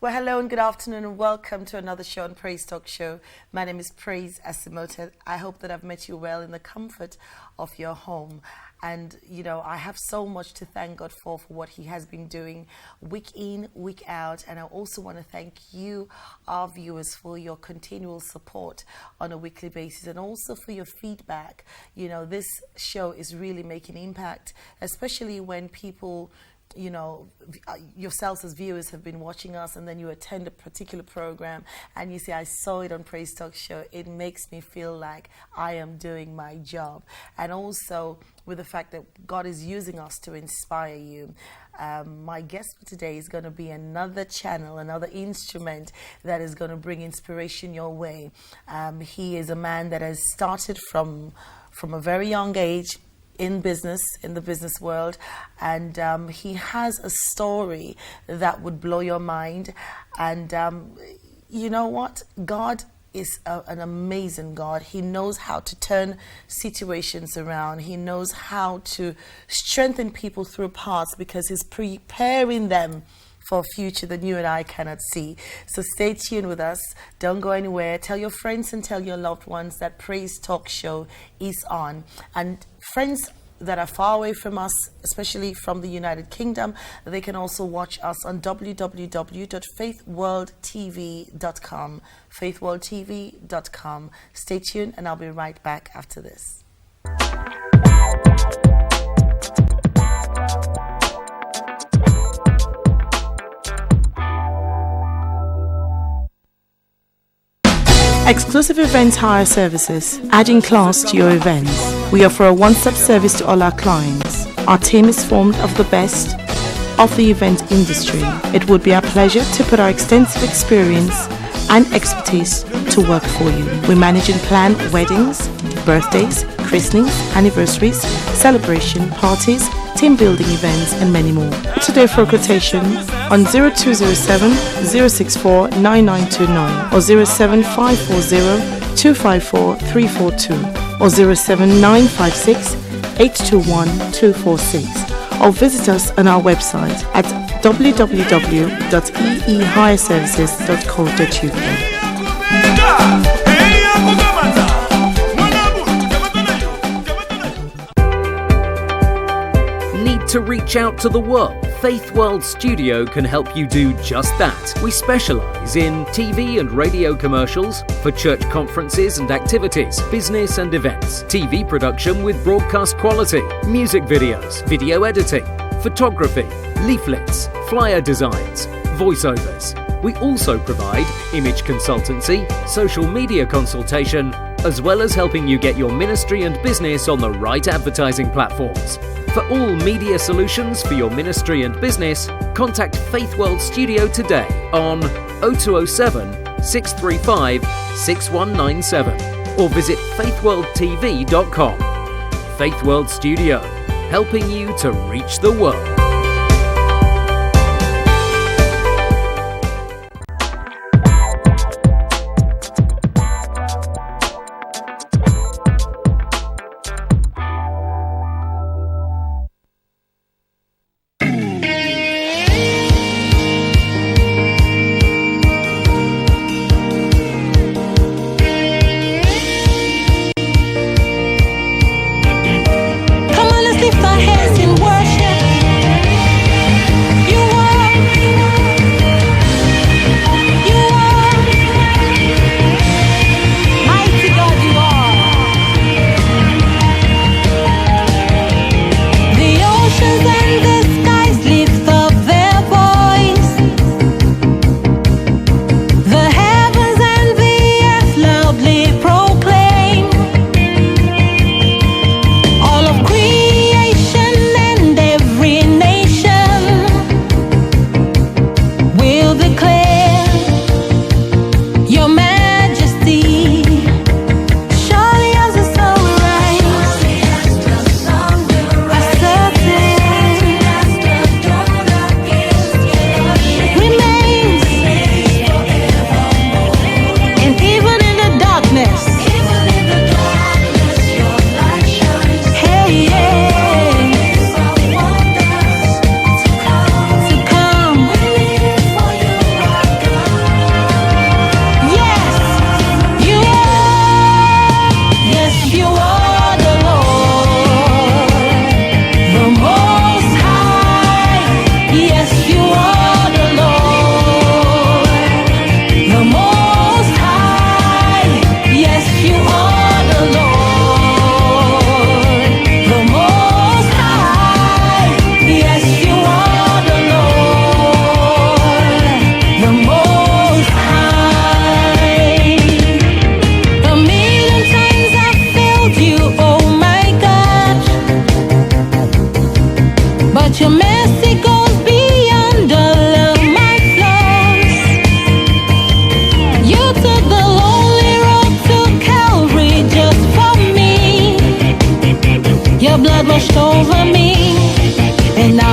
Well, hello and good afternoon and welcome to another show on Praise Talk Show. My name is Praise Asimote. I hope that I've met you well in the comfort of your home. And, you know, I have so much to thank God for what He has been doing week in, week out. And I also want to thank you, our viewers, for your continual support on a weekly basis and also for your feedback. You know, this show is really making impact, especially when people, you know, yourselves as viewers have been watching us and then you attend a particular program and you say, I saw it on Praise Talk Show. It makes me feel like I am doing my job. And also with the fact that God is using us to inspire you. My guest for today is going to be another channel, another instrument that is going to bring inspiration your way. He is a man that has started from a very young age in the business world, and he has a story that would blow your mind. And you know what? God is an amazing God. He knows how to turn situations around. He knows how to strengthen people through paths because He's preparing them for a future that you and I cannot see. So stay tuned with us. Don't go anywhere. Tell your friends and tell your loved ones that Praise Talk Show is on. And friends that are far away from us, especially from the United Kingdom, they can also watch us on www.faithworldtv.com. faithworldtv.com. Stay tuned and I'll be right back after this. Exclusive event hire services, adding class to your events. We offer a one-stop service to all our clients. Our team is formed of the best of the event industry. It would be our pleasure to put our extensive experience and expertise to work for you. We manage and plan weddings, birthdays, christenings, anniversaries, celebration, parties, team building events, and many more. Today for a quotation on 0207 064 9929 or 07540 254 342 or 07956 821 246 or visit us on our website at www.eehireservices.co.uk. To reach out to the world, Faith World Studio can help you do just that. We specialize in TV and radio commercials for church conferences and activities, business and events, TV production with broadcast quality, music videos, video editing, photography, leaflets, flyer designs, voiceovers. We also provide image consultancy, social media consultation, as well as helping you get your ministry and business on the right advertising platforms. For all media solutions for your ministry and business, contact Faith World Studio today on 0207 635 6197 or visit faithworldtv.com. Faith World Studio, helping you to reach the world. Come on, let's lift our hands in worship.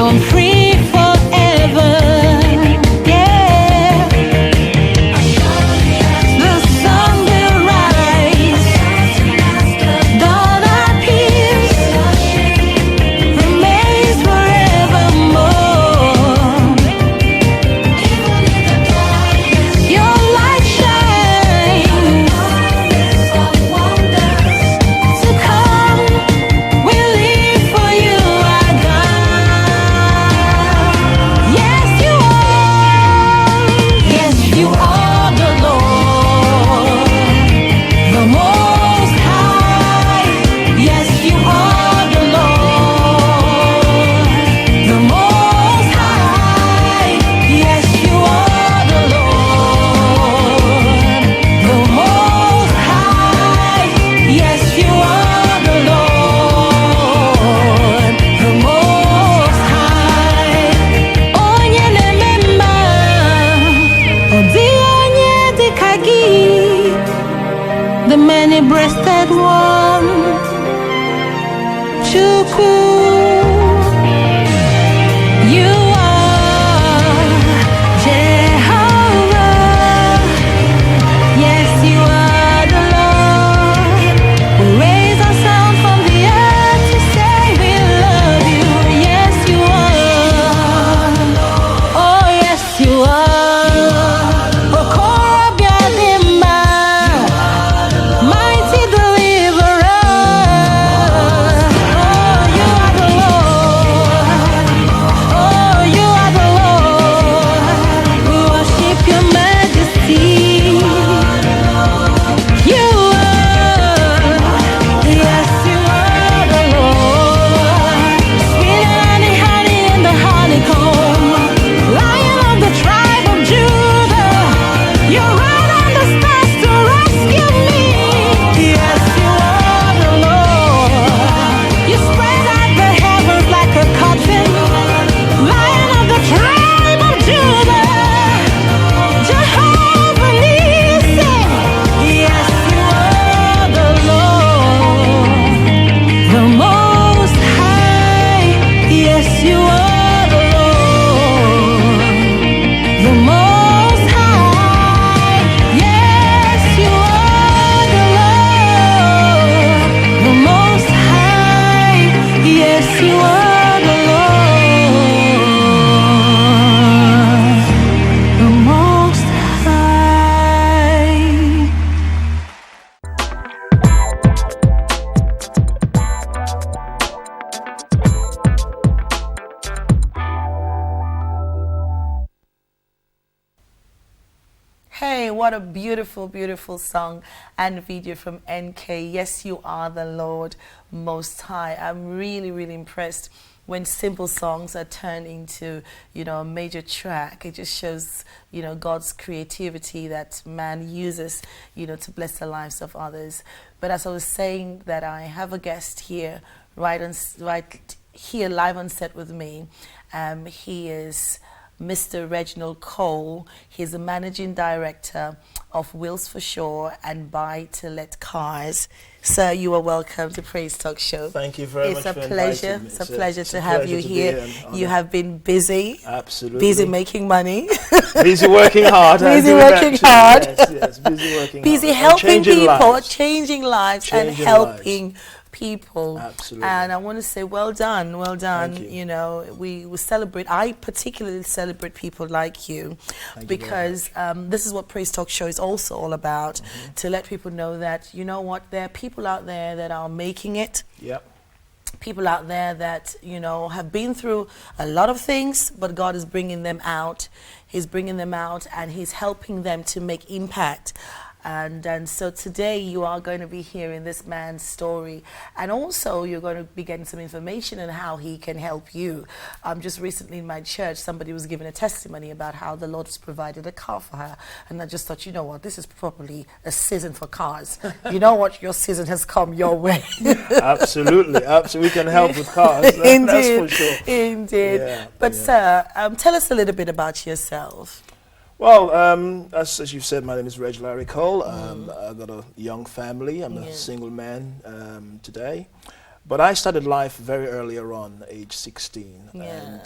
I'm free forever. Yeah. The sun will rise, dawn appears, remains forevermore. Your light shines to come. We live for you, our God. Yes, you are. Yes, you are the Lord, the Most High. Yes, you are the Lord, the Most High. Yes, you are the Lord, the Most High. Yes, you are the Lord, the Most High. Onye na-ememma, ọ dịghị onye dị ka gị, the many-breasted one, Chukwu. You are Jehovah. Yes, you are the Lord. We raise our sound from the earth to say we love you. Yes, you are. Oh, yes, you are. Okorobịa dị mma, mighty deliverer. Oh, you are the Lord. Oh, you are the Lord. We worship your majesty. You are, yes, you are the Lord. Sweeter than the honey in the honeycomb. Lion of the tribe of Judah. You ride on the stars to rescue me. Yes, you are the Lord. You spread out the heavens like a curtain. Lion of the tribe of Judah. Jehovah Nissi. Yes, you are the Lord, the Most High. Yes, you are the Lord, the Most High. Yes, you are the Lord, the Most High. Yes, you are the Lord, the Most High. Hey, what a beautiful, beautiful song and video from NK. Yes, you are the Lord Most High. I'm really, really impressed when simple songs are turned into, a major track. It just shows, God's creativity that man uses, to bless the lives of others. But as I was saying, that I have a guest here, right here live on set with me. He is Mr. Reginald Cole. He's the managing director of Wheels4Sure and Buy2LetCars. Sir, you are welcome to Praise Talk Show. Thank you very much for pleasure. inviting me. It's a pleasure to have you to be here. You have been busy. Absolutely. Busy making money. Busy working hard. Busy working hard. Yes, busy working Busy hard. helping people, Lives. changing lives, and Changing helping people. Absolutely. And I want to say well done, well done. Thank you. We celebrate, I particularly celebrate people like you. Thank you because this is what Praise Talk Show is also all about, to let people know that, there are people out there that are making it. Yep. People out there that, have been through a lot of things, but God is bringing them out. He's bringing them out and He's helping them to make impact. And so today you are going to be hearing this man's story, and also you're going to be getting some information on how he can help you. Just recently in my church, somebody was giving a testimony about how the Lord has provided a car for her, and I just thought, you know what, this is probably a season for cars. You know what, your season has come your way. Absolutely, absolutely, we can help with cars. Indeed, that's for sure. Indeed. Yeah, but sir, tell us a little bit about yourself. Well, as you've said, my name is Reginald Cole. I've got a young family. I'm a single man today. But I started life very earlier on, age 16. Yeah.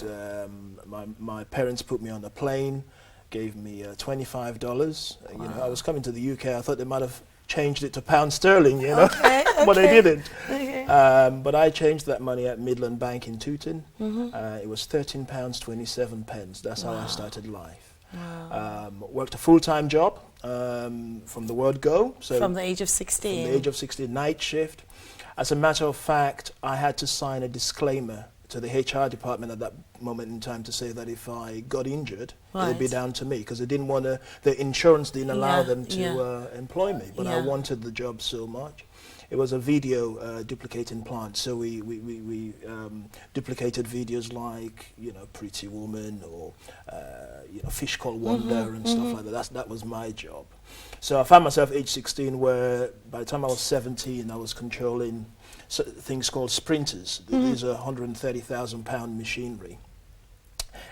And my parents put me on a plane, gave me $25. Wow. I was coming to the UK. I thought they might have changed it to pound sterling, Okay, but they okay. didn't. Okay. But I changed that money at Midland Bank in Tooting. It was £13.27. That's how I started life. Wow. Worked a full-time job from the word go. So From the age of 16? From the age of 16, night shift. As a matter of fact, I had to sign a disclaimer to the HR department at that moment in time to say that if I got injured, it would be Right. down to me, because they didn't want to, the insurance didn't allow Yeah, them to employ me, but I Yeah. wanted the job so much. It was a video duplicating plant, so we duplicated videos like, Pretty Woman or, Fish Called Wonder and stuff like that. That was my job. So I found myself age 16 where by the time I was 17, I was controlling things called sprinters. These are 130,000 pound machinery.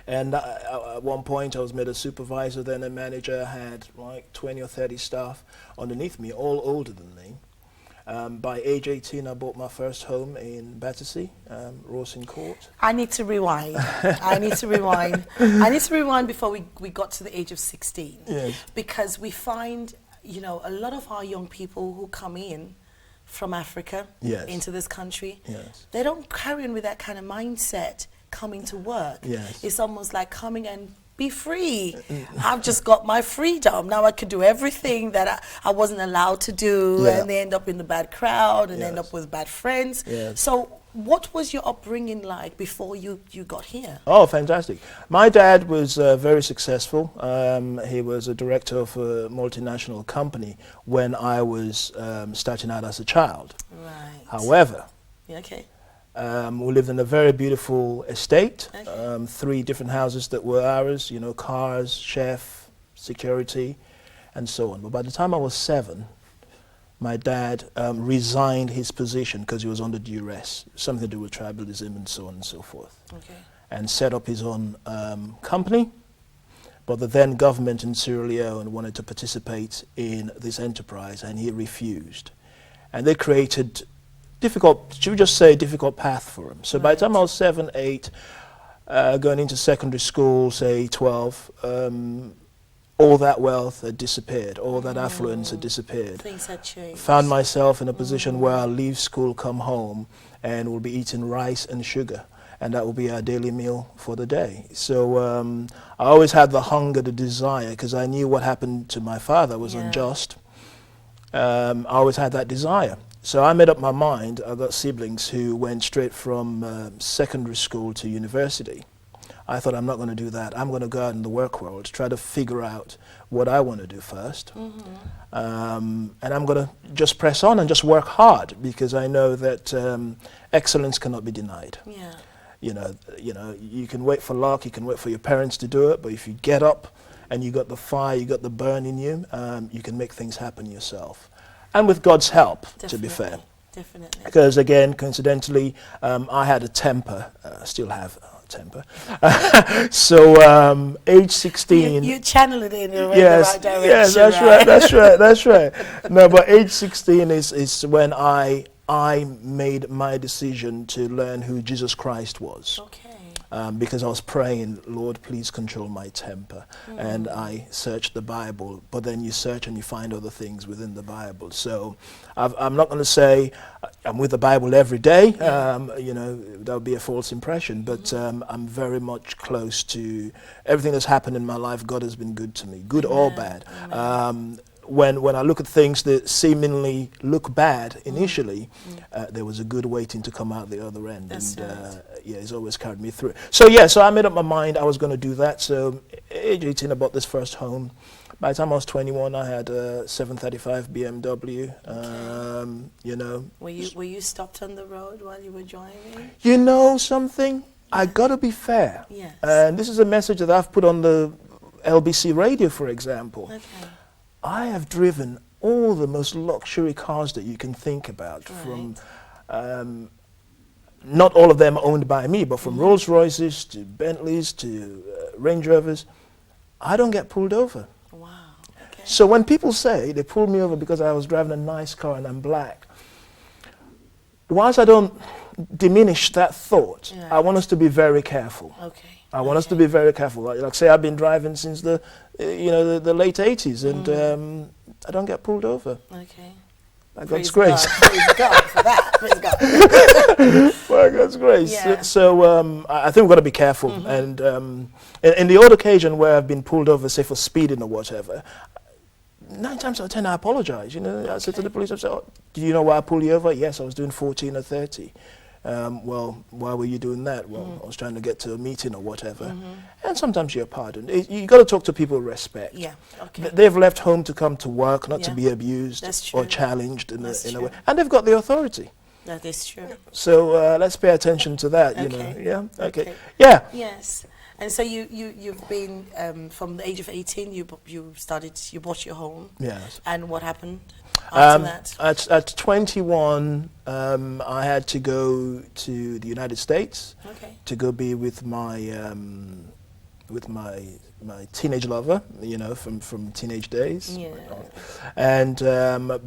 And at one point I was made a supervisor, then a manager. I had like 20 or 30 staff underneath me, all older than me. By age 18, I bought my first home in Battersea, Rawson Court. I need to rewind. I need to rewind. I need to rewind before we got to the age of 16. Yes. Because we find, a lot of our young people who come in from Africa Yes. into this country, Yes. they don't carry on with that kind of mindset coming to work. Yes. It's almost like coming and be free. I've just got my freedom. Now I could do everything that I wasn't allowed to do, Yeah. and they end up in the bad crowd and end Yes. up with bad friends. Yes. So what was your upbringing like before you got here? Oh, fantastic. My dad was very successful. He was a director of a multinational company when I was starting out as a child. Right. However, Yeah, okay. we lived in a very beautiful estate, Okay. 3 different houses that were ours, cars, chef, security, and so on. But by the time I was 7, my dad resigned his position because he was under duress, something to do with tribalism and so on and so forth, Okay. and set up his own company. But the then government in Sierra Leone wanted to participate in this enterprise, and he refused. And they created should we just say difficult path for him. So by the time I was 7, 8, going into secondary school, say 12, all that wealth had disappeared, all that affluence had disappeared. Things had changed. Found myself in a position where I leave school, come home, and will be eating rice and sugar, and that will be our daily meal for the day. So I always had the hunger, the desire, because I knew what happened to my father was unjust. I always had that desire. So I made up my mind. I got siblings who went straight from secondary school to university. I thought, I'm not going to do that. I'm going to go out in the work world, try to figure out what I want to do first. And I'm going to just press on and just work hard, because I know that excellence cannot be denied. Yeah. You can wait for luck, you can wait for your parents to do it, but if you get up and you got the fire, you got the burn in you, you can make things happen yourself. And with God's help, to be fair. Definitely. Because again, coincidentally, I had a temper, still have a temper. So age 16. You channel it in the Yes, right direction. yes, that's right. No, but age 16 is when I made my decision to learn who Jesus Christ was. Okay. Because I was praying, Lord, please control my temper. And I searched the Bible, but then you search and you find other things within the Bible. So I'm not going to say I'm with the Bible every day. That would be a false impression. But I'm very much close to everything that's happened in my life. God has been good to me, good or bad. When I look at things that seemingly look bad initially, there was a good waiting to come out the other end. That's right. He's always carried me through. So I made up my mind I was going to do that. So age 18, I bought this first home. By the time I was 21, I had a 735 BMW. Were you stopped on the road while you were driving? You know something? I got to be fair. Yes. And this is a message that I've put on the LBC radio, for example. Okay. I have driven all the most luxury cars that you can think about, from not all of them owned by me, but from Rolls Royces to Bentleys to Range Rovers. I don't get pulled over. Wow. Okay. So when people say they pulled me over because I was driving a nice car and I'm black, whilst I don't diminish that thought. Yeah. I want us to be very careful. Okay. I want us to be very careful. Like say, I've been driving since the late 80s, and I don't get pulled over. Okay. By God's grace. Praise God for that. Praise God. By God's grace. Yeah. So I think we've got to be careful. And in the odd occasion where I've been pulled over, say for speeding or whatever, 9 times out of 10 I apologize. I said to the police, I said, oh, do you know why I pulled you over? Yes, I was doing 14 or 30. Well, why were you doing that? Well, I was trying to get to a meeting or whatever. And sometimes you're pardoned. You got to talk to people with respect. Yeah, okay. They've left home to come to work, not to Yeah. be abused That's or true. challenged in That's a true. way. And they've got the authority. That is true. So let's pay attention to that, you Okay. know. Yeah, okay. Okay. Yeah. Yes. And so you've been, from the age of 18, you bought your home. Yes. And what happened after that? At 21, I had to go to the United States Okay. to go be with my teenage lover, from teenage days. Yeah. And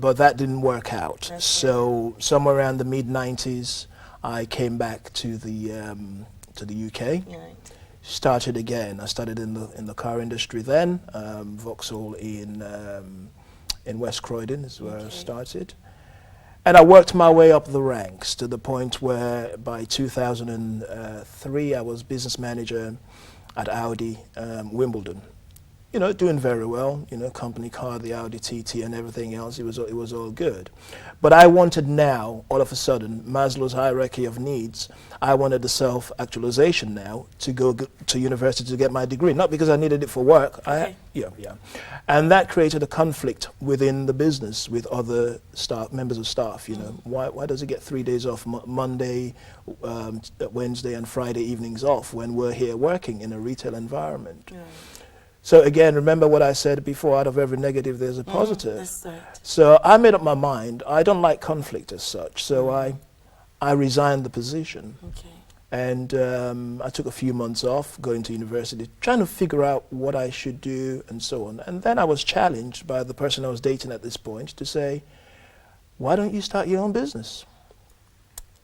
but that didn't work out. That's So somewhere around the mid-90s, I came back to the UK. Right. Started again. I started in the car industry then. Vauxhall in West Croydon is where I started. And I worked my way up the ranks to the point where by 2003 I was business manager at Audi Wimbledon. Doing very well, company car, the Audi TT and everything else, it was all good. But I wanted now, all of a sudden, Maslow's hierarchy of needs, I wanted the self-actualization now to go to university to get my degree, not because I needed it for work. Okay. And that created a conflict within the business with other members of staff, Why does he get 3 days off, Monday, Wednesday and Friday evenings off when we're here working in a retail environment? Yeah. So again, remember what I said before, out of every negative there's a positive. That's right. So I made up my mind, I don't like conflict as such, so I resigned the position. Okay. And I took a few months off going to university, trying to figure out what I should do and so on. And then I was challenged by the person I was dating at this point to say, why don't you start your own business?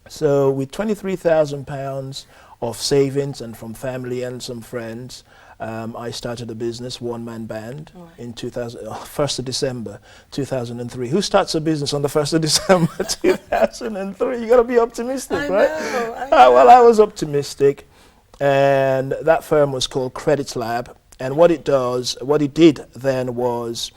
So with £23,000 of savings and from family and some friends, I started a business, one-man band, in 1st of December 2003. Who starts a business on the 1st of December 2003? You got to be optimistic, I right? know. Well, I was optimistic, and that firm was called Credit Lab. And what it did then was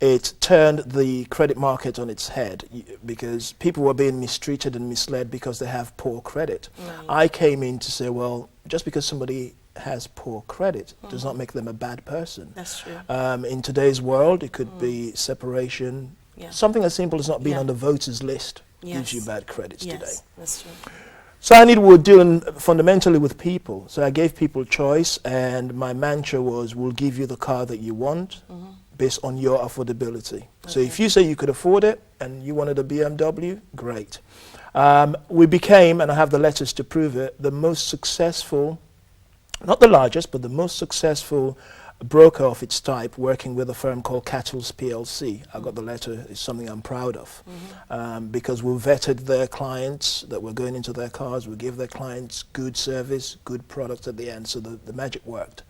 it turned the credit market on its head because people were being mistreated and misled because they have poor credit. Right. I came in to say, well, just because somebody has poor credit does not make them a bad person. That's true. In today's world, it could be separation. Yeah. Something as simple as not being Yeah. on the voters list Yes. gives you bad credits today. Yes, that's true. So I we're dealing fundamentally with people. So I gave people choice, and my mantra was, we'll give you the car that you want based on your affordability. So if you say you could afford it and you wanted a BMW, great. We became, and I have the letters to prove it, the most successful, not the largest, but the most successful broker of its type, working with a firm called Cattles PLC. I got the letter. It's something I'm proud of, because we vetted their clients that were going into their cars. We gave their clients good service, good products at the end, so the magic worked.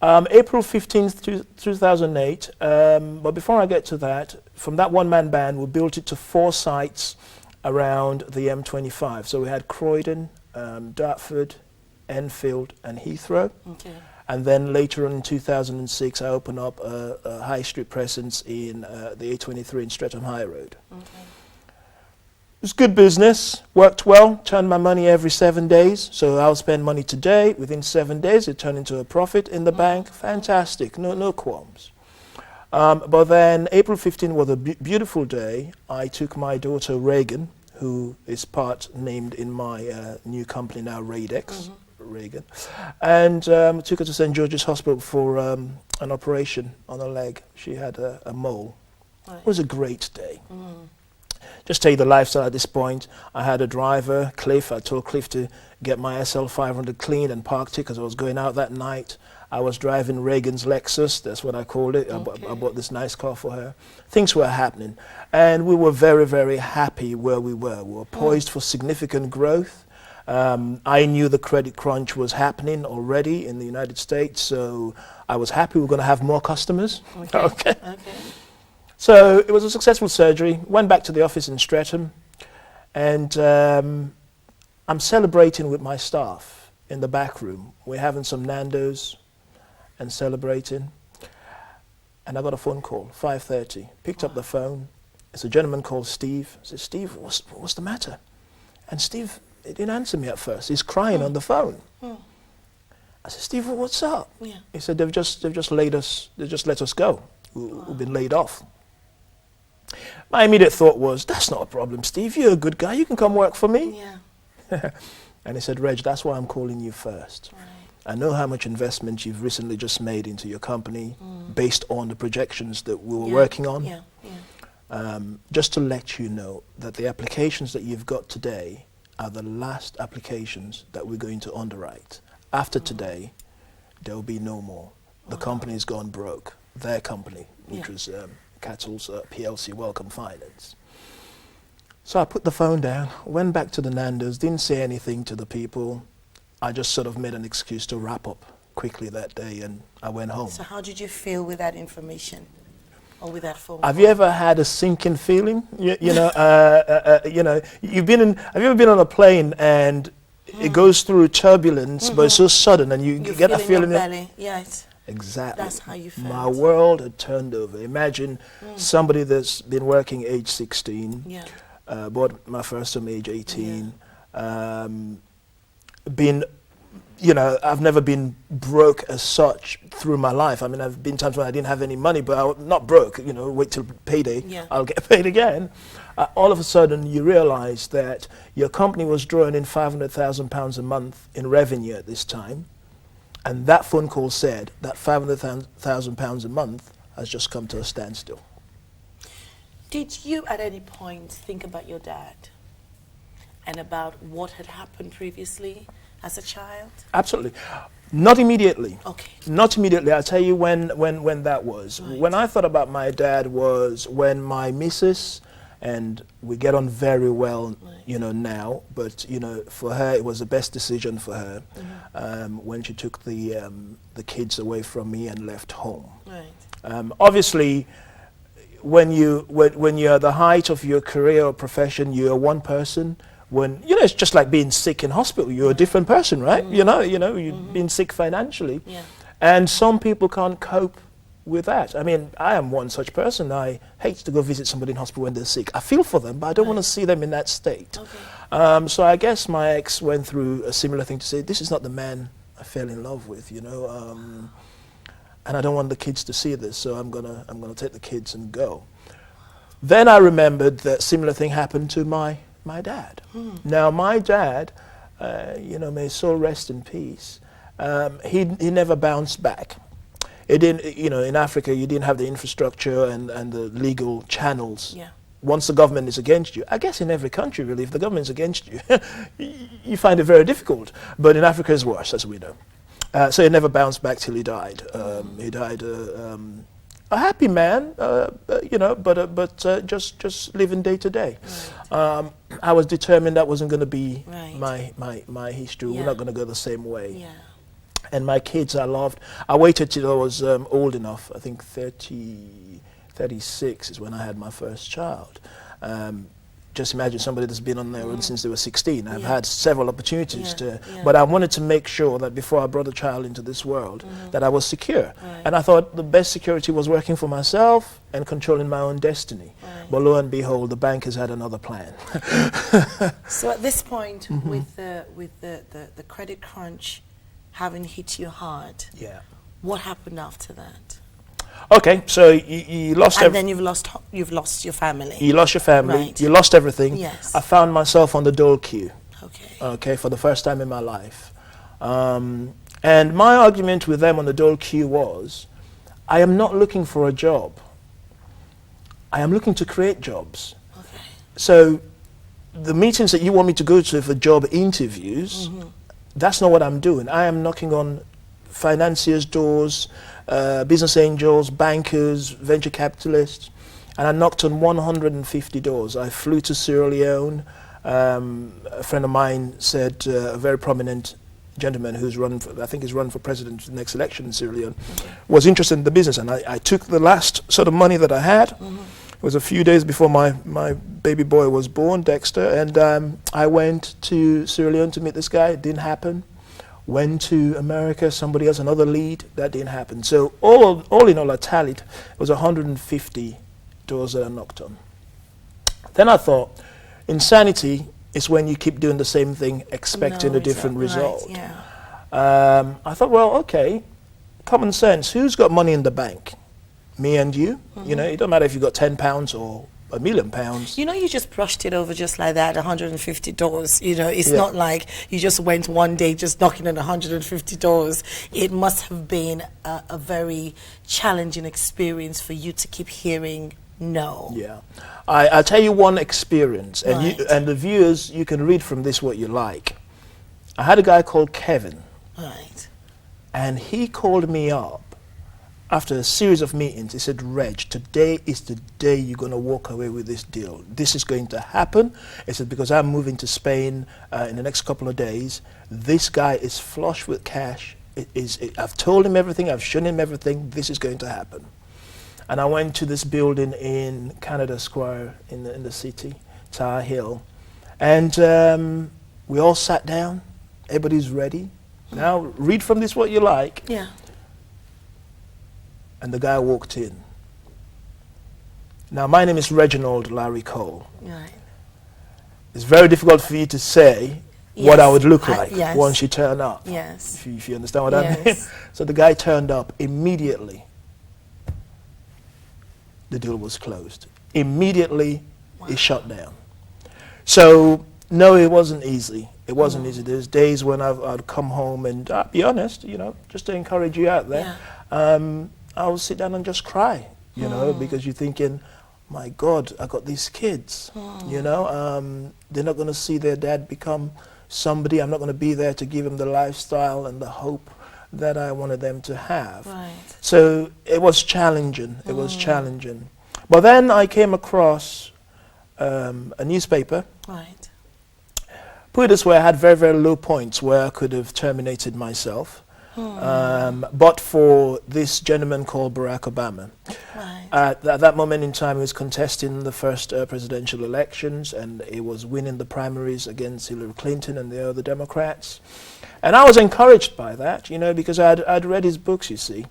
April 15th, 2008, but before I get to that, from that one-man band, we built it to 4 sites around the M25. So we had Croydon, Dartford, Enfield and Heathrow. Okay. And then later on in 2006, I opened up a high street presence in the A23 in Streatham High Road. Okay. It was good business, worked well, turned my money every 7 days. So I'll spend money today, within 7 days it turned into a profit in the bank. Fantastic, no qualms. But then April 15 was a beautiful day. I took my daughter Reagan, who is part named in my new company now, Radex. Reagan, and took her to St. George's Hospital for an operation on her leg. She had a mole. Right. It was a great day. Just tell you the lifestyle at this point. I had a driver, Cliff. I told Cliff to get my SL500 cleaned and parked it because I was going out that night. I was driving Reagan's Lexus, that's what I called it. Okay. I bought this nice car for her. Things were happening. And we were very, very happy where we were. We were poised for significant growth. I knew the credit crunch was happening already in the United States, so I was happy we were going to have more customers. Okay. So it was a successful surgery. Went back to the office in Streatham, and I'm celebrating with my staff in the back room. We're having some Nando's and celebrating. And I got a phone call, 5:30. Picked up the phone. It's a gentleman called Steve. I said, Steve, what's the matter? And Steve, he didn't answer me at first. He's crying on the phone. I said, Steve, what's up? Yeah. He said, they've just let us go. We've been laid off. My immediate thought was, that's not a problem, Steve. You're a good guy. You can come work for me. Yeah. And he said, Reg, that's why I'm calling you first. Right. I know how much investment you've recently just made into your company based on the projections that we were working on. Yeah. Yeah. Just to let you know that the applications that you've got today are the last applications that we're going to underwrite. After today, there will be no more. The company's gone broke. Their company, which was Cattle's PLC Welcome Finance. So I put the phone down, went back to the Nando's, didn't say anything to the people. I just sort of made an excuse to wrap up quickly that day, and I went home. So how did you feel with that information, or with that phone Have call? you ever had a sinking feeling? You know, have you ever been on a plane and it goes through turbulence, but it's so sudden, and you get that feeling? In your belly. Yes. Exactly. That's how you felt. My world had turned over. Imagine somebody that's been working age 16, bought my first home age 18, I've never been broke as such through my life. I mean, I've been times when I didn't have any money, but I'm not broke, wait till payday, I'll get paid again. All of a sudden, you realize that your company was drawing in £500,000 a month in revenue at this time, and that phone call said that £500,000 a month has just come to a standstill. Did you at any point think about your dad and about what had happened previously as a child? Absolutely. Not immediately. Okay. Not immediately. I'll tell you when that was. Right. When I thought about my dad was when my missus, and we get on very well, now, but, for her, it was the best decision for her when she took the kids away from me and left home. Right. Obviously, when you're at the height of your career or profession, you're one person. When it's just like being sick in hospital. You're a different person, right? You've been sick financially, and some people can't cope with that. I mean, I am one such person. I hate to go visit somebody in hospital when they're sick. I feel for them, but I don't want to see them in that state. Okay. So I guess my ex went through a similar thing to say, this is not the man I fell in love with, and I don't want the kids to see this, so I'm gonna take the kids and go. Then I remembered that similar thing happened to my dad. Now, my dad, may his soul rest in peace, he never bounced back. It didn't, in Africa, you didn't have the infrastructure and the legal channels. Yeah. Once the government is against you, I guess in every country, really, if the government is against you, you find it very difficult. But in Africa, it's worse, as we know. So he never bounced back till he died. He died a happy man, but just living day to day. Right. I was determined that wasn't going to be Right. my history. Yeah. We're not going to go the same way. Yeah. And my kids, I waited till I was old enough. I think 36 is when I had my first child. Just imagine somebody that's been on their own since they were 16. I've had several opportunities but I wanted to make sure that before I brought a child into this world, that I was secure. Right. And I thought the best security was working for myself and controlling my own destiny. Right. But lo and behold, the bankers had another plan. So at this point, with the credit crunch having hit you hard, what happened after that? Okay, so you lost And then you've lost your family. You lost your family. Right. You lost everything. Yes. I found myself on the dole queue. Okay. Okay, for the first time in my life. And my argument with them on the dole queue was, I am not looking for a job. I am looking to create jobs. Okay. So the meetings that you want me to go to for job interviews, that's not what I'm doing. I am knocking on financiers' doors, business angels, bankers, venture capitalists, and I knocked on 150 doors. I flew to Sierra Leone. A friend of mine said, a very prominent gentleman who's run for, I think he's run for president in the next election in Sierra Leone, was interested in the business, and I took the last sort of money that I had. It was a few days before my baby boy was born, Dexter, and I went to Sierra Leone to meet this guy. It didn't happen. Went to America, somebody else, another lead, that didn't happen. So all in all, I tallied, it was 150 doors that I knocked on. Then I thought, insanity is when you keep doing the same thing, expecting a different result. Right, yeah. I thought, well, okay, common sense. Who's got money in the bank? Me and you. You know, it don't matter if you've got £10 or £1 million. You know, you just brushed it over just like that, 150 doors. You know, it's not like you just went one day just knocking on 150 doors. It must have been a very challenging experience for you to keep hearing no. Yeah. I'll tell you one experience, and and the viewers, you can read from this what you like. I had a guy called Kevin. Right. And he called me up after a series of meetings. He said, Reg, today is the day you're going to walk away with this deal. This is going to happen. He said, because I'm moving to Spain in the next couple of days. This guy is flush with cash. I've told him everything. I've shown him everything. This is going to happen. And I went to this building in Canada Square in the city, Tower Hill. And we all sat down. Everybody's ready. Now, read from this what you like. Yeah. And the guy walked in. Now, my name is Reginald Larry Cole. Right. It's very difficult for you to say what I would look like once you turn up. Yes. If you understand what I mean. So the guy turned up immediately. The deal was closed. Immediately, it shut down. So, no, it wasn't easy. It wasn't easy. There's days when I'd come home and, I'll be honest, you know, just to encourage you out there, I would sit down and just cry, you know, because you're thinking, my God, I got these kids, you know, they're not going to see their dad become somebody. I'm not going to be there to give them the lifestyle and the hope that I wanted them to have. Right. So it was challenging. It was challenging. But then I came across a newspaper. Right. Put it this way, I had very, very low points where I could have terminated myself. But for this gentleman called Barack Obama. Right. At that moment in time, he was contesting the first presidential elections, and he was winning the primaries against Hillary Clinton and the other Democrats. And I was encouraged by that, you know, because I'd read his books, you see.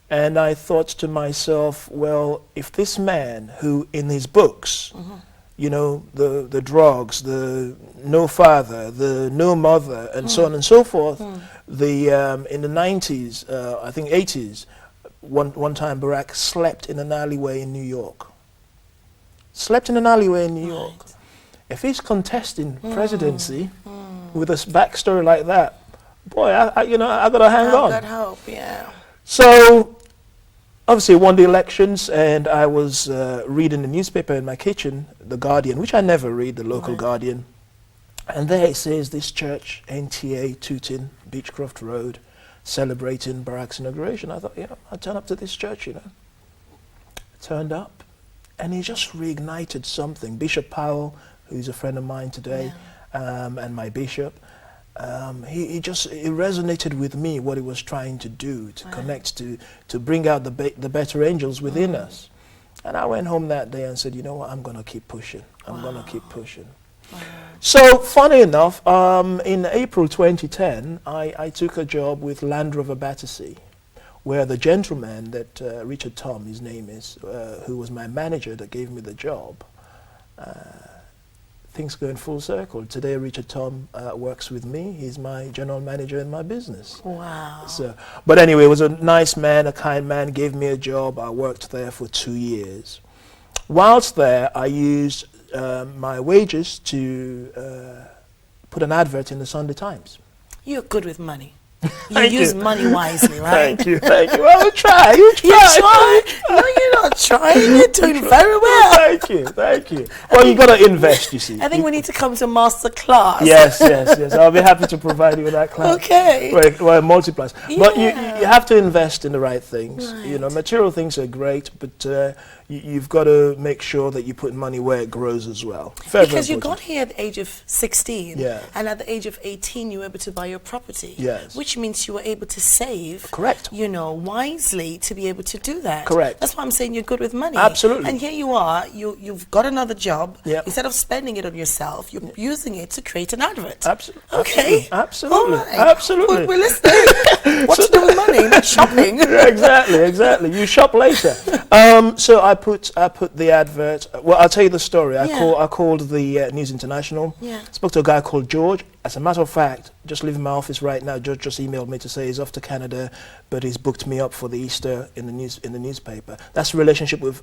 And I thought to myself, well, if this man who in his books, you know, the drugs, the no father, the no mother, and so on and so forth, in the 90s, I think 80s, one time Barack slept in an alleyway in New York. Slept in an alleyway in New York. If he's contesting presidency with a backstory like that, boy, you know, I gotta hang on. Good hope, yeah. So, obviously, won the elections, and I was reading the newspaper in my kitchen, The Guardian, which I never read, the local Guardian. And there it says, this church, NTA, Tooting, Beechcroft Road, celebrating Barack's inauguration. I thought, yeah, I'll turn up to this church, you know. I turned up, and it just reignited something. Bishop Powell, who's a friend of mine today, and my bishop, it resonated with me what he was trying to do, to connect, to bring out the better angels within us. And I went home that day and said, you know what, I'm going to keep pushing. I'm going to keep pushing. So, funny enough, in April 2010, I took a job with Land Rover Battersea, where the gentleman that, Richard Tom, his name is, who was my manager that gave me the job, things going full circle. Today, Richard Tom works with me. He's my general manager in my business. Wow. So, but anyway, he was a nice man, a kind man, gave me a job. I worked there for 2 years. Whilst there, I used my wages to put an advert in the Sunday Times. You're good with money. You use money wisely, right? Thank you. Well, you try. You try. No, you're not trying. You're doing very well. Thank you. Well, you got to invest, you see. I think we need to come to master class. Yes. I'll be happy to provide you with that class. Okay. Where it multiplies. Yeah. But you have to invest in the right things. Right. You know, material things are great, but you've got to make sure that you put money where it grows as well. Because you got here at the age of 16, Yeah. and at the age of 18, you were able to buy your property. Yes. Which means you were able to save. Correct. You know, wisely to be able to do that. Correct. That's why I'm saying you're good with money. Absolutely. And here you are, you've got another job. Yep. Instead of spending it on yourself, you're using it to create an advert. Absolutely. Okay. Absolutely. All right. Absolutely. We're listening. What to do with money? Not shopping. Yeah, exactly. You shop later. So I put the advert. Well, I'll tell you the story. I called the News International. Yeah. Spoke to a guy called George. As a matter of fact, just leaving my office right now, George just emailed me to say he's off to Canada, but he's booked me up for the Easter in the newspaper. That's the relationship we've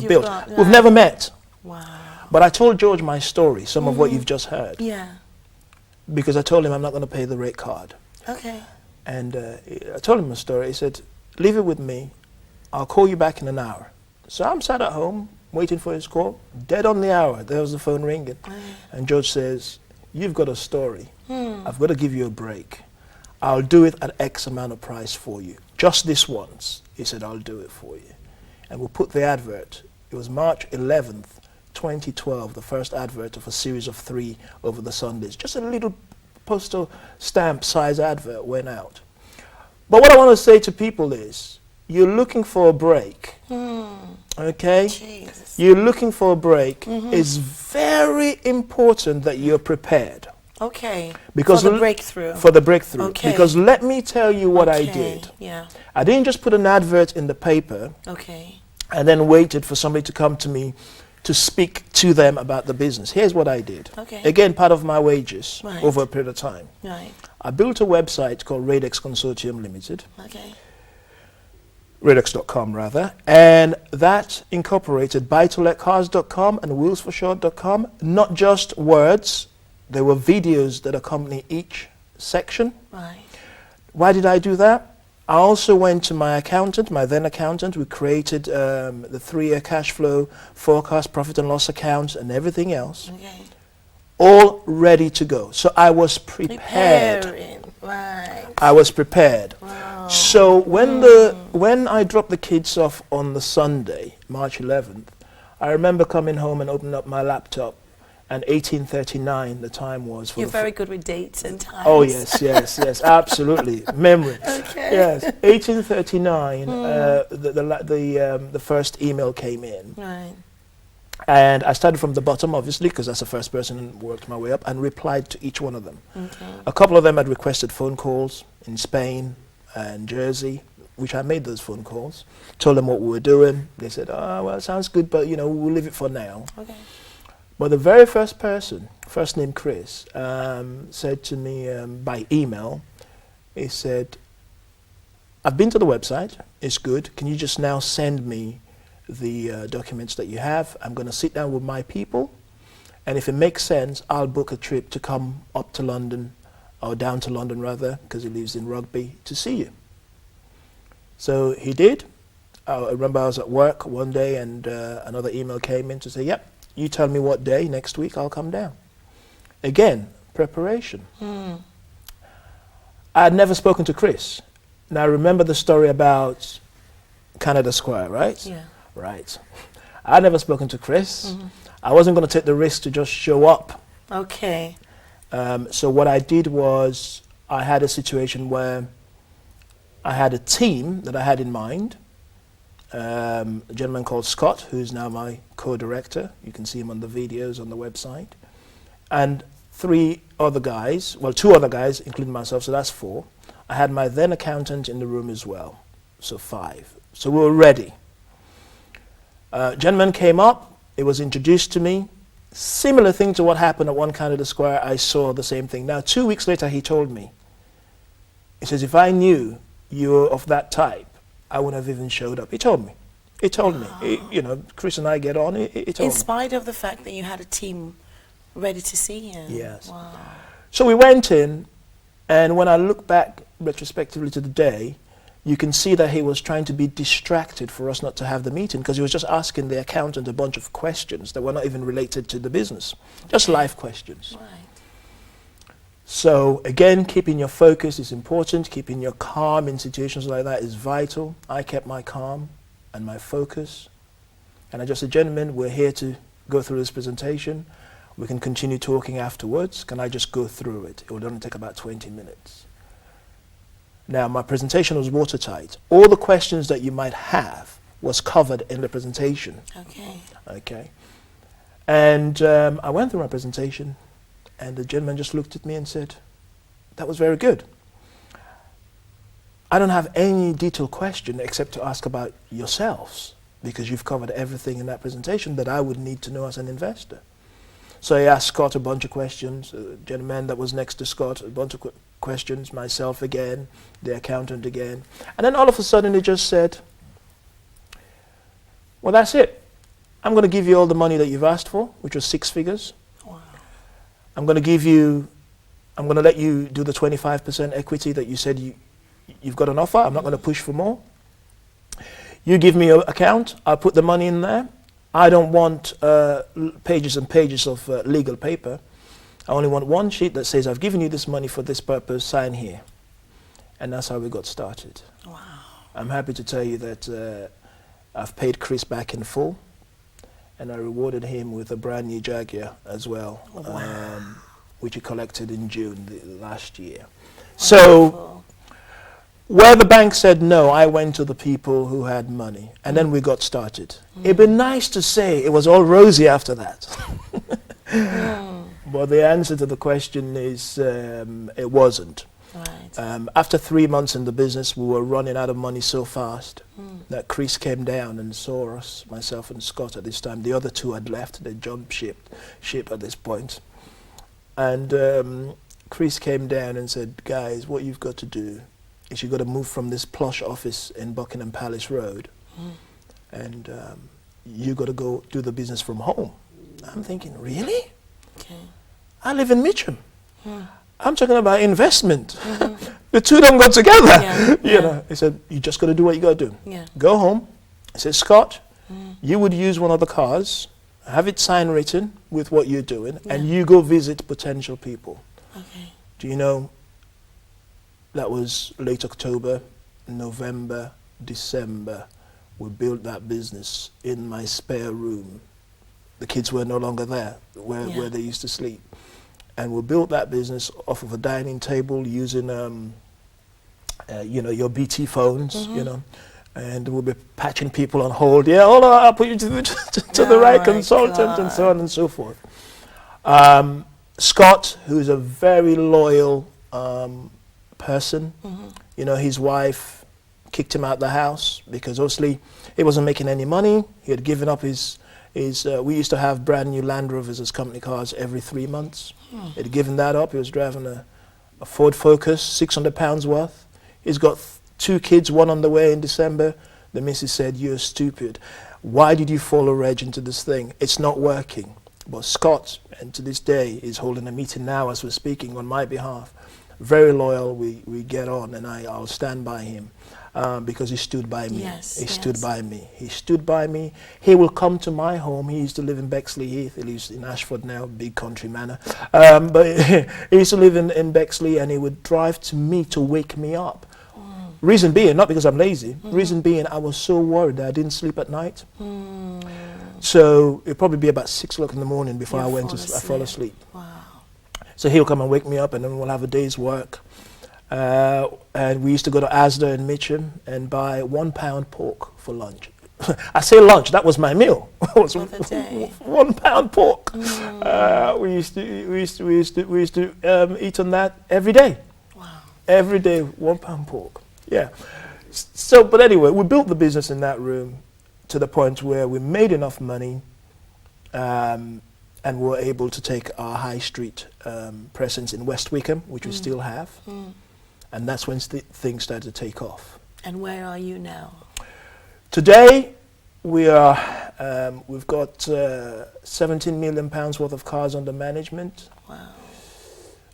built. Got, We've never met. Wow. But I told George my story, some of what you've just heard, Yeah. because I told him I'm not going to pay the rate card. Okay. And I told him a story. He said, leave it with me. I'll call you back in an hour. So I'm sat at home waiting for his call. Dead on the hour. There was the phone ringing. And George says, you've got a story. I've got to give you a break. I'll do it at X amount of price for you. Just this once. He said, I'll do it for you. And we'll put the advert. It was March 11th, 2012, the first advert of a series of 3 over the Sundays. Just a little postal stamp size advert went out. But what I want to say to people is, you're looking for a break, okay? Jesus. You're looking for a break. It's very important that you're prepared. Okay. Because for the breakthrough. For the breakthrough. Okay. Because let me tell you what I Okay. did. Yeah. I didn't just put an advert in the paper Okay. and then waited for somebody to come to me to speak to them about the business. Here's what I did. Okay. Again, part of my wages Right. over a period of time. Right. I built a website called Radex Consortium Limited, Okay. radex.com rather, and that incorporated Buy2LetCars.com and Wheels4Sure.com, not just words, there were videos that accompany each section. Right. Why did I do that? I also went to my accountant, my then accountant. We created the 3-year cash flow forecast, profit and loss accounts, and everything else, Okay. all ready to go. So I was prepared. Preparing. Right. I was prepared. Wow. So when I dropped the kids off on the Sunday, March 11th, I remember coming home and opening up my laptop, and 1839 the time was. For You're the very good with dates and times. Oh yes, absolutely, memory. Okay. Yes, 1839. The first email came in, Right. and I started from the bottom, obviously, because that's the first person, and worked my way up and replied to each one of them. Okay. A couple of them had requested phone calls in Spain and Jersey, which I made those phone calls. Told them what we were doing. They said, "Oh, well, it sounds good, but we'll leave it for now." Okay. But the very first person, first name Chris, said to me by email, he said, I've been to the website, it's good, can you just now send me the documents that you have? I'm going to sit down with my people, and if it makes sense, I'll book a trip to come up to London, or down to London rather, because he lives in Rugby, to see you. So he did. I remember I was at work one day, and another email came in to say, yep, you tell me what day next week, I'll come down. Again, preparation. I had never spoken to Chris. Now remember the story about Canada Square, right? Yeah. Right. I had never spoken to Chris. I wasn't going to take the risk to just show up. Okay. So what I did was, I had a situation where I had a team that I had in mind. A gentleman called Scott, who's now my co-director. You can see him on the videos on the website. And 3 other guys, well, 2 other guys, including myself, so that's 4. I had my then accountant in the room as well, so 5. So we were ready. Gentleman came up, it was introduced to me. Similar thing to what happened at One Canada Square, I saw the same thing. Now, 2 weeks later, he told me, he says, if I knew you were of that type, I wouldn't have even showed up. He told me. He told me. Chris and I get on. He told me. In spite of the fact that you had a team ready to see him. Yes. Wow. So we went in, and when I look back retrospectively to the day, you can see that he was trying to be distracted for us not to have the meeting, because he was just asking the accountant a bunch of questions that were not even related to the business, just life questions. Right. So again, keeping your focus is important. Keeping your calm in situations like that is vital. I kept my calm and my focus. And I just said, gentlemen, we're here to go through this presentation. We can continue talking afterwards. Can I just go through it? It would only take about 20 minutes. Now, my presentation was watertight. All the questions that you might have was covered in the presentation. Okay. Okay. And I went through my presentation, and the gentleman just looked at me and said, that was very good. I don't have any detailed question except to ask about yourselves, because you've covered everything in that presentation that I would need to know as an investor. So he asked Scott a bunch of questions, the gentleman that was next to Scott, a bunch of questions, myself again, the accountant again. And then all of a sudden he just said, well, that's it. I'm going to give you all the money that you've asked for, which was 6 figures. Wow. I'm going to let you do the 25% equity that you said you've got an offer. I'm not going to push for more. You give me your account, I'll put the money in there. I don't want pages and pages of legal paper. I only want one sheet that says, I've given you this money for this purpose, sign here. And that's how we got started. Wow. I'm happy to tell you that I've paid Chris back in full, and I rewarded him with a brand new Jaguar as well, which he collected in June last year. So, where the bank said no, I went to the people who had money, and then we got started. It'd be nice to say it was all rosy after that. But the answer to the question is it wasn't. Right. After 3 months in the business, we were running out of money so fast that Chris came down and saw us, myself and Scott at this time. The other two had left, they jumped ship at this point. And Chris came down and said, guys, what you've got to do is you've got to move from this plush office in Buckingham Palace Road, and you got to go do the business from home. I'm thinking, really? Okay. I live in Mitcham. I'm talking about investment. The two don't go together. Yeah. You know, he said, you just got to do what you got to do. Yeah. Go home. I said, Scott, you would use one of the cars, have it sign written with what you're doing, and you go visit potential people. Okay. Do you know, that was late October, November, December. We built that business in my spare room. The kids were no longer there, where they used to sleep. And we built that business off of a dining table using, you know, your BT phones, you know, and we'll be patching people on hold. Yeah, hold on, I'll put you to the right consultant, and so on and so forth. Scott, who's a very loyal person, you know, his wife kicked him out of the house because obviously he wasn't making any money. He had given up his we used to have brand new Land Rovers as company cars every 3 months. He had given that up. He was driving a Ford Focus, 600 pounds worth. He's got 2 kids, one on the way in December. The missus said, you're stupid. Why did you follow Reg into this thing? It's not working. But Scott, and to this day, is holding a meeting now as we're speaking on my behalf. Very loyal, we get on, and I'll stand by him. Because he stood by me. He stood by me. He stood by me. He will come to my home. He used to live in Bexley Heath. He lives in Ashford now, big country manor. But he used to live in Bexley, and he would drive to me to wake me up. Reason being, not because I'm lazy. Reason being, I was so worried that I didn't sleep at night. So it'd probably be about 6 o'clock in the morning before I fall asleep. Wow. So he'll come and wake me up, and then we'll have a day's work. And we used to go to Asda in Mitcham and buy £1 pork for lunch. I say lunch, that was my meal. It was £1 pork. We used to eat on that every day. Wow. Every day, £1 pork. Yeah. So, but anyway, we built the business in that room to the point where we made enough money, and were able to take our high street presence in West Wickham, which we still have. And that's when things started to take off. And where are you now? Today, we've got £17 million worth of cars under management. Wow.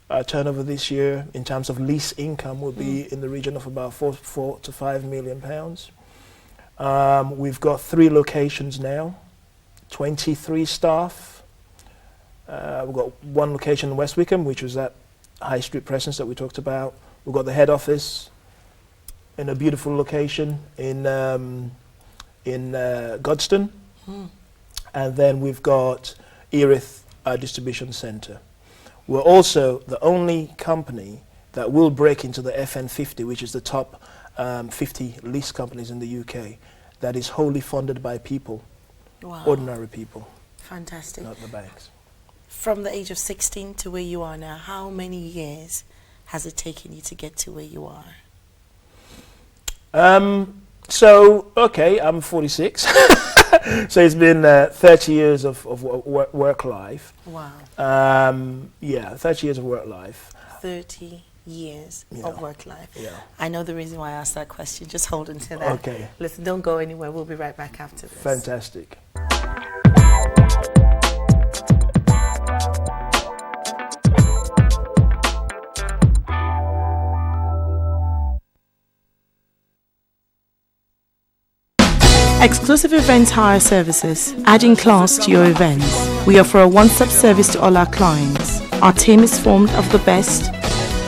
Our turnover this year in terms of lease income will be in the region of about £4 to £5 million. We've got 3 locations now, 23 staff. We've got 1 location in West Wickham, which was that high street presence that we talked about. We've got the head office in a beautiful location in Godstone. And then we've got Erith, our distribution centre. We're also the only company that will break into the FN50, which is the top 50 lease companies in the UK, that is wholly funded by people, ordinary people. Fantastic. Not the banks. From the age of 16 to where you are now, how many years has it taken you to get to where you are? Okay, I'm 46. So it's been 30 years of work life. Wow. 30 years of work life. 30 years of work life. Yeah. I know the reason why I asked that question. Just hold on to that. Okay. Listen, don't go anywhere. We'll be right back after this. Fantastic. Exclusive event hire services, adding class to your events. We offer a one-stop service to all our clients. Our team is formed of the best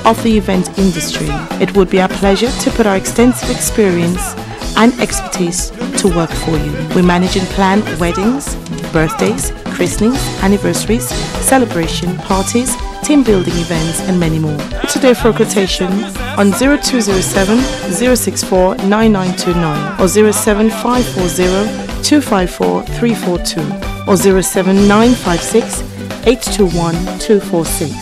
of the event industry. It would be our pleasure to put our extensive experience and expertise to work for you. We manage and plan weddings, birthdays, christenings, anniversaries, celebration, parties, team building events, and many more. Today for a quotation on 0207 064 9929 or 07540 254 342 or 07956 821 246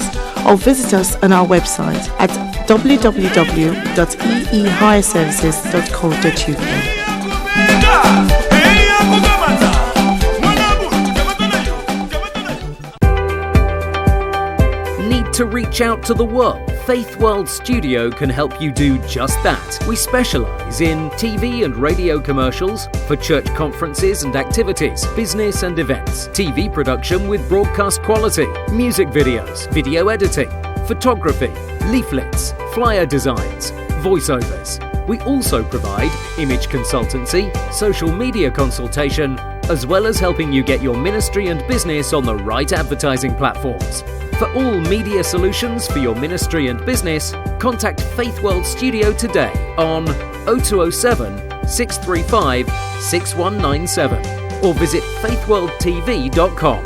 or visit us on our website at www.eehireservices.co.uk. Need to reach out to the world? Faith World Studio can help you do just that. We specialise in TV and radio commercials for church conferences and activities, business and events, TV production with broadcast quality, music videos, video editing, photography, leaflets, flyer designs, voiceovers. We also provide image consultancy, social media consultation, as well as helping you get your ministry and business on the right advertising platforms. For all media solutions for your ministry and business, contact Faith World Studio today on 0207 635 6197 or visit faithworldtv.com.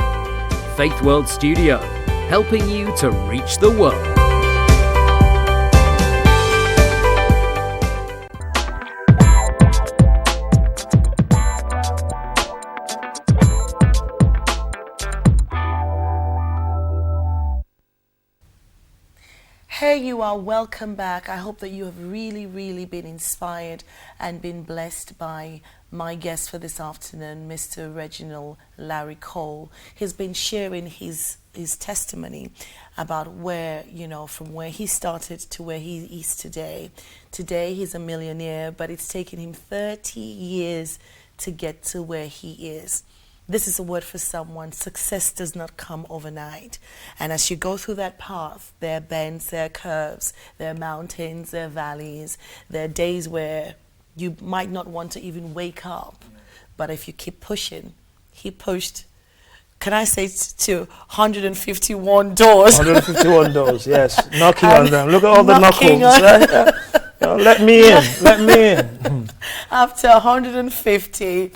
Faith World Studio, helping you to reach the world. Here you are, welcome back. I hope that you have really been inspired and been blessed by my guest for this afternoon, Mr. Reginald Larry Cole. He's been sharing his testimony about where, from where he started to where he is today. Today he's a millionaire, but it's taken him 30 years to get to where he is. This is a word for someone. Success does not come overnight. And as you go through that path, there are bends, there are curves, there are mountains, there are valleys, there are days where you might not want to even wake up. But if you keep pushing, he pushed, can I say, to 151 doors? 151 doors, yes. Knocking on them. Look at all the knuckles. Let me in, let me in. After 150,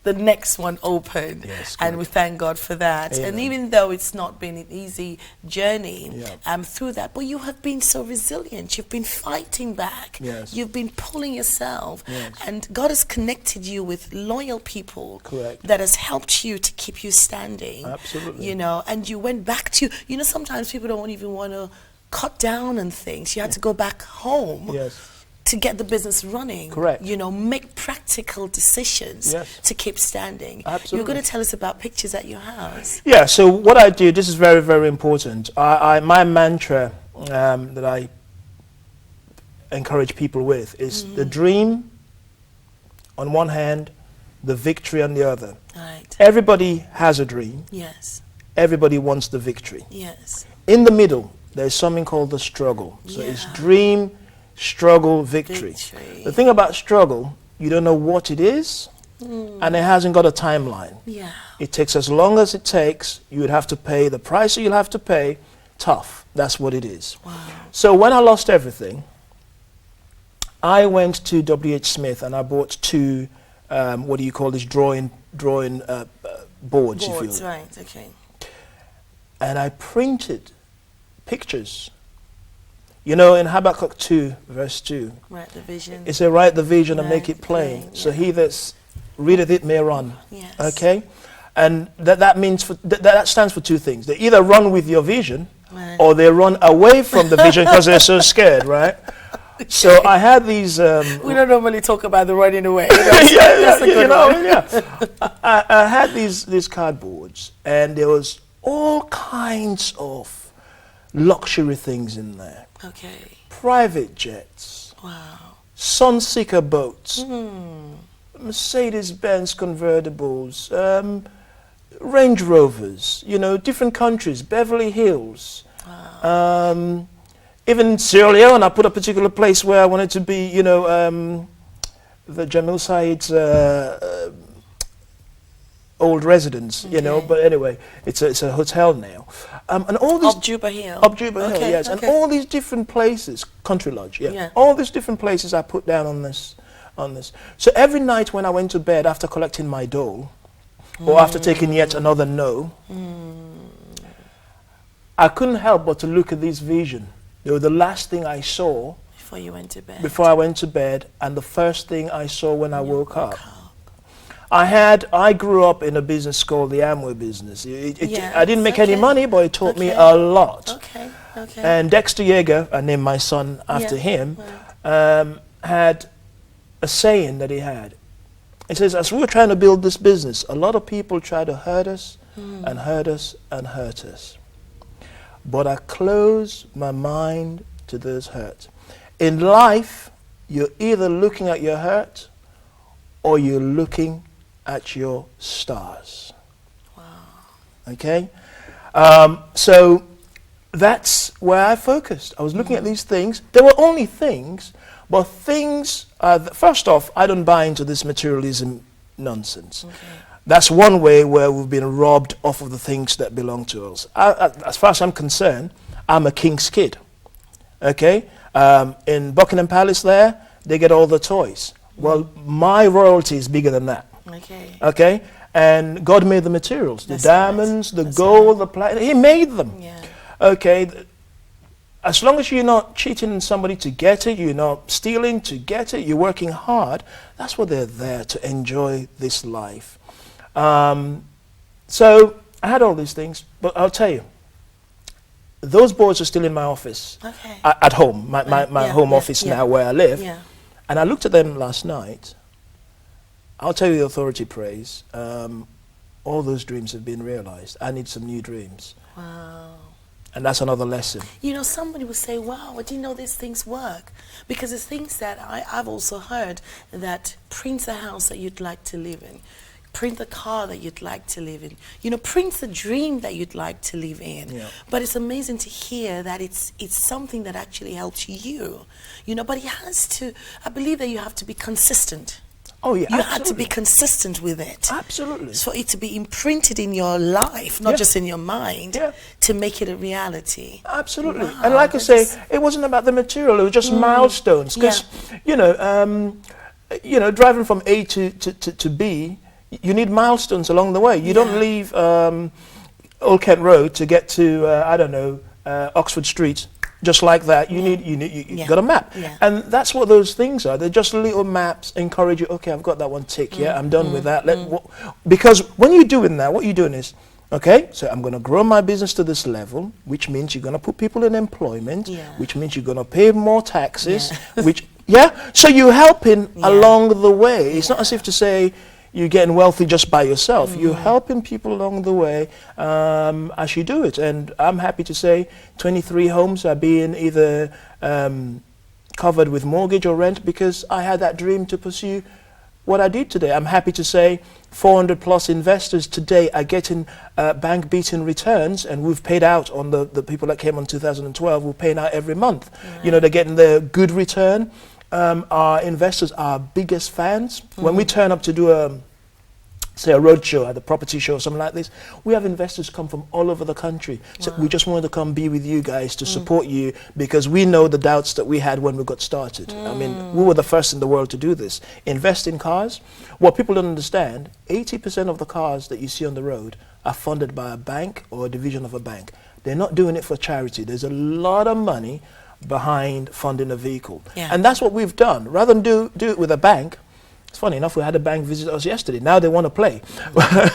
the next one opened, yes, and we thank God for that. Amen. And even though it's not been an easy journey through that, but you have been so resilient. You've been fighting back. Yes. You've been pulling yourself, yes. and God has connected you with loyal people. Correct. That has helped you to keep you standing. Absolutely. And you went back to, sometimes people don't even want to cut down on things. You had to go back home. Yes. To get the business running. Correct. Make practical decisions to keep standing. Absolutely. You're going to tell us about pictures at your house. Yeah, so what I do, this is very, very important. My mantra that I encourage people with is the dream on one hand, the victory on the other. Right. Everybody has a dream. Yes. Everybody wants the victory. Yes. In the middle, there's something called the struggle. So it's dream, struggle, victory. The thing about struggle, you don't know what it is, and it hasn't got a timeline. Yeah. It takes as long as it takes. You would have to pay the price that you'll have to pay. Tough. That's what it is. Wow. So when I lost everything, I went to W.H. Smith and I bought two, what do you call this, drawing boards, if you will. Right, okay. And I printed pictures. You know, in Habakkuk 2, verse 2, Write the vision. it says, write the vision and make it plain. So he that readeth it may run. Yes. Okay? And that means, that stands for two things. They either run with your vision, or they run away from the vision because they're so scared, right? So I had these... we don't normally talk about the running away. I had these cardboards, and there was all kinds of luxury things in there. Okay. Private jets. Wow. Sunseeker boats. Mercedes-Benz convertibles. Range Rovers. You know, different countries. Beverly Hills. Wow. Even Sierra Leone, I put a particular place where I wanted to be, you know, the Jamil Said's old residence, you know, but anyway, it's a hotel now. And all this... Up Juba Hill. Up Juba Hill, yes. Okay. And all these different places, Country Lodge, all these different places I put down on this. So every night when I went to bed after collecting my dole, or after taking yet another no, I couldn't help but to look at this vision. They were the last thing I saw before you went to bed. Before I went to bed, and the first thing I saw when I woke up. I grew up in a business called the Amway business. I didn't make any money, but it taught me a lot. Okay. And Dexter Yeager, I named my son after him, had a saying that he had. It says, as we were trying to build this business, a lot of people try to hurt us and hurt us and hurt us. But I close my mind to those hurts. In life, you're either looking at your hurt or you're looking at your stars. Wow. Okay? So that's where I focused. I was looking at these things. There were only things, but things, first off, I don't buy into this materialism nonsense. Okay. That's one way where we've been robbed off of the things that belong to us. As far as I'm concerned, I'm a king's kid. Okay? In Buckingham Palace there, they get all the toys. Well, my royalty is bigger than that. Okay. Okay? And God made the materials, the diamonds, the gold, the platinum. He made them. Yeah. Okay? As long as you're not cheating somebody to get it, you're not stealing to get it, you're working hard, that's what they're there to enjoy this life. So I had all these things, but I'll tell you, those boards are still in my office at home, my home office now where I live. Yeah. And I looked at them last night. I'll tell you the authority praise. All those dreams have been realized. I need some new dreams. Wow. And that's another lesson. You know, somebody would say, wow, I didn't know these things work. Because it's things that I've also heard that print the house that you'd like to live in. Print the car that you'd like to live in. You know, print the dream that you'd like to live in. Yeah. But it's amazing to hear that it's something that actually helps you. You know, but it has to, I believe that you have to be consistent. Oh, yeah, you had to be consistent with it. Absolutely. For it to be imprinted in your life, not just in your mind, to make it a reality. Absolutely. Wow, and like I say, it wasn't about the material, it was just milestones. Because, you know, driving from A to B, you need milestones along the way. You don't leave Old Kent Road to get to, I don't know, Oxford Street. Just like that, you got a map. Yeah. And that's what those things are. They're just little maps, encourage you, okay, I've got that one tick, I'm done with that. Because when you're doing that, what you're doing is, okay, so I'm going to grow my business to this level, which means you're going to put people in employment, which means you're going to pay more taxes, so you're helping along the way. It's not as if to say, you're getting wealthy just by yourself. You're helping people along the way as you do it. And I'm happy to say 23 homes are being either covered with mortgage or rent because I had that dream to pursue what I did today. I'm happy to say 400 plus investors today are getting bank beating returns, and we've paid out on the people that came on 2012. We're paying out every month. Right. You know, they're getting the good return. Our investors are our biggest fans. When we turn up to do say a road show, at a property show or something like this, we have investors come from all over the country. So we just wanted to come be with you guys to support you, because we know the doubts that we had when we got started. I mean, we were the first in the world to do this. Invest in cars. What people don't understand, 80% of the cars that you see on the road are funded by a bank or a division of a bank. They're not doing it for charity. There's a lot of money behind funding a vehicle. Yeah. And that's what we've done. Rather than do it with a bank, it's funny enough, we had a bank visit us yesterday. Now they want to play. Rather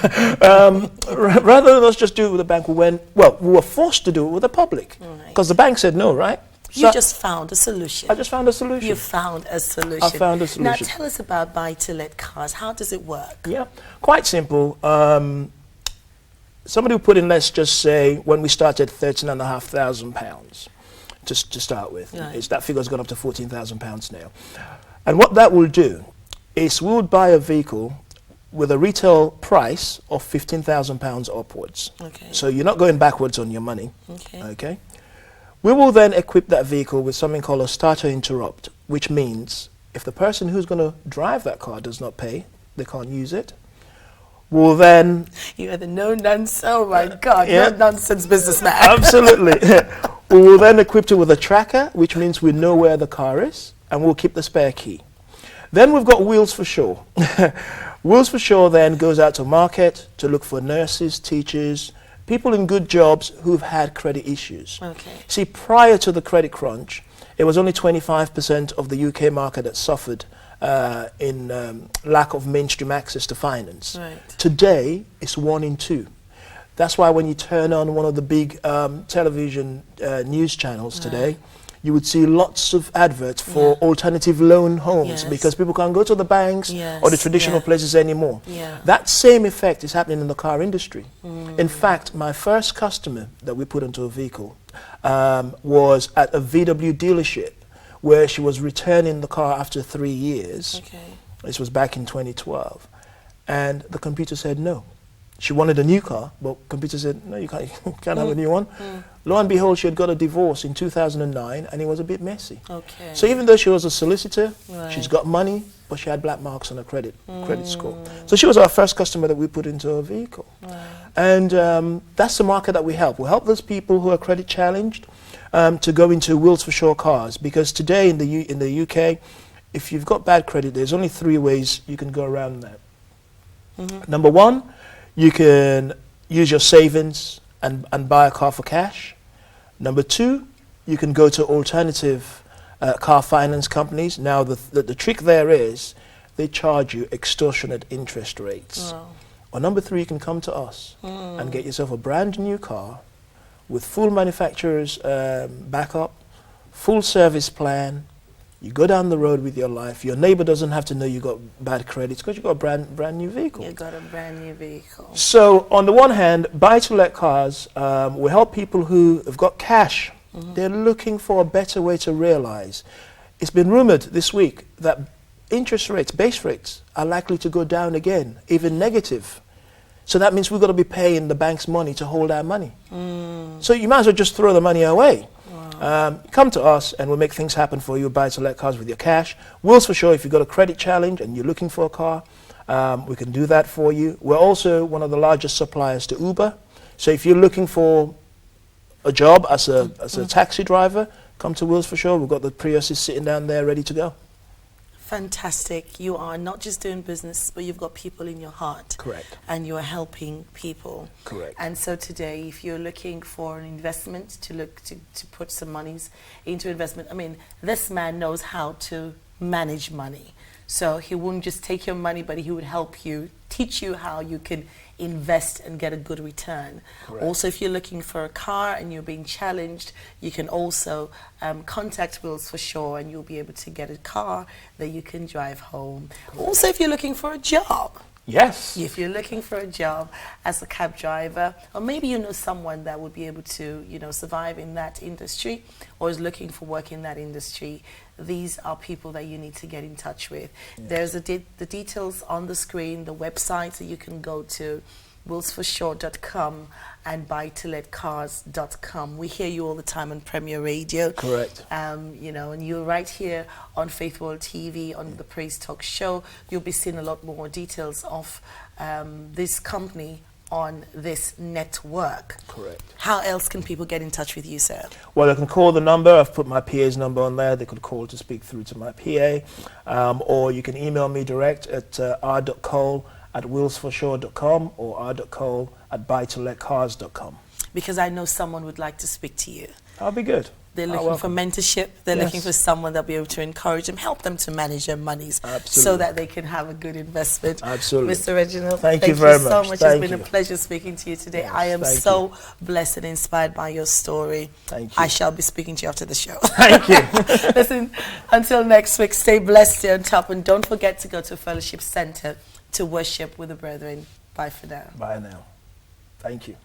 than us just do it with a bank, we were forced to do it with the public. Because the bank said no, right? You So just found a solution. I just found a solution. You found a solution. I found a solution. Now tell us about Buy2Let Cars. How does it work? Yeah, quite simple. Somebody who put in, let's just say, when we started, £13,500 to start with. Right. That figure's gone up to £14,000 now. And what that will do is we would buy a vehicle with a retail price of £15,000 upwards. Okay. So you're not going backwards on your money. Okay. Okay. We will then equip that vehicle with something called a starter interrupt, which means if the person who's going to drive that car does not pay, they can't use it. We'll then... You are the no-nonsense, oh my God, Yeah. no-nonsense businessman. Absolutely. We will then equip it with a tracker, which means we know where the car is, and we'll keep the spare key. Then we've got Wheels4Sure. Wheels4Sure then goes out to market to look for nurses, teachers, people in good jobs who've had credit issues. Okay. See, prior to the credit crunch, it was only 25% of the UK market that suffered in lack of mainstream access to finance. Right. Today, it's 1 in 2. That's why when you turn on one of the big television news channels today, you would see lots of adverts for alternative loan homes, because people can't go to the banks or the traditional places anymore. Yeah. That same effect is happening in the car industry. In fact, my first customer that we put into a vehicle was at a VW dealership, where she was returning the car after 3 years. Okay. This was back in 2012. And the computer said no. She wanted a new car, but computer said, no, you can't have a new one. Lo and behold, she had got a divorce in 2009, and it was a bit messy. Okay. So even though she was a solicitor, Right. she's got money, but she had black marks on her credit score. So she was our first customer that we put into a vehicle. Right. And that's the market that we help. We help those people who are credit challenged to go into Wheels4Sure cars, because today in the UK, if you've got bad credit, there's only 3 ways you can go around that. Number 1, you can use your savings and buy a car for cash. Number 2, you can go to alternative car finance companies. Now the trick there is they charge you extortionate interest rates. Wow. Or number 3, you can come to us and get yourself a brand new car with full manufacturer's backup, full service plan. You go down the road with your life. Your neighbor doesn't have to know you got bad credits because you got a brand new vehicle. You got a brand new vehicle. So on the one hand, Buy2Let will help people who have got cash. They're looking for a better way to realize. It's been rumored this week that interest rates, base rates, are likely to go down again, even negative. So that means we've got to be paying the bank's money to hold our money. So you might as well just throw the money away. Come to us and we'll make things happen for you. Buy2Let with your cash. Wheels4Sure, if you've got a credit challenge and you're looking for a car, we can do that for you. We're also one of the largest suppliers to Uber. So if you're looking for a job as a taxi driver, come to Wheels4Sure. We've got the Priuses sitting down there ready to go. Fantastic. You are not just doing business, but you've got people in your heart. Correct. And you're helping people. Correct. And so today, if you're looking for an investment, to put some monies into investment, I mean, this man knows how to manage money. So he wouldn't just take your money, but he would help you, teach you how you can invest and get a good return. Correct. Also, if you're looking for a car and you're being challenged, you can also contact Wheels4Sure and you'll be able to get a car that you can drive home. Also, if you're looking for a job. Yes. If you're looking for a job as a cab driver, or maybe you know someone that would be able to, you know, survive in that industry or is looking for work in that industry, these are people that you need to get in touch with. Yes. There's the details on the screen, the website, so you can go to Wheels4Sure.com and Buy2LetCars.com. We hear you all the time on Premier Radio. Correct. You know, and you're right here on Faith World TV on the Praise Talk Show. You'll be seeing a lot more details of this company on this network. Correct. How else can people get in touch with you, sir? Well, they can call the number. I've put my PA's number on there. They could call to speak through to my PA, or you can email me direct at r.cole@wheels4sure.com or r.cole@buy2letcars.com. Because I know someone would like to speak to you. That'll be good. They're looking for mentorship. They're looking for someone that'll be able to encourage them, help them to manage their monies so that they can have a good investment. Absolutely. Mr. Reginald, thank you very so much. Thank it's been a pleasure speaking to you today. Yes, I am so blessed and inspired by your story. Thank you. I shall be speaking to you after the show. Thank you. Listen, until next week, stay blessed, stay on top, and don't forget to go to Fellowship Center to worship with the brethren. Bye for now. Bye now. Thank you.